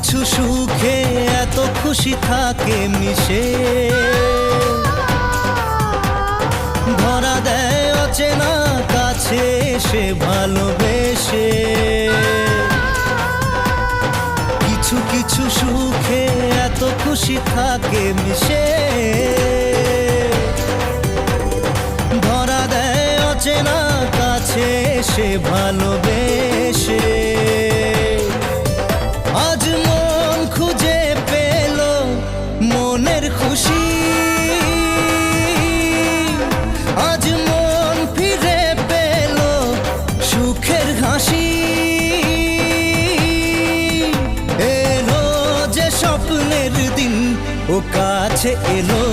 কিছু সুখে এত খুশি থাকে মিশে, ধরা দেয় অচেনা কাছে এসে ভালোবেসে। কিছু কিছু সুখে এত খুশি থাকে মিশে, ধরা দেয় অচেনা কাছে এসে ভালোবেসে। আজ মন খুঁজে পেল মনের খুশি, আজ মন ফিরে পেল সুখের হাসি। এলো যে স্বপ্নের দিন ও কাছে এলো,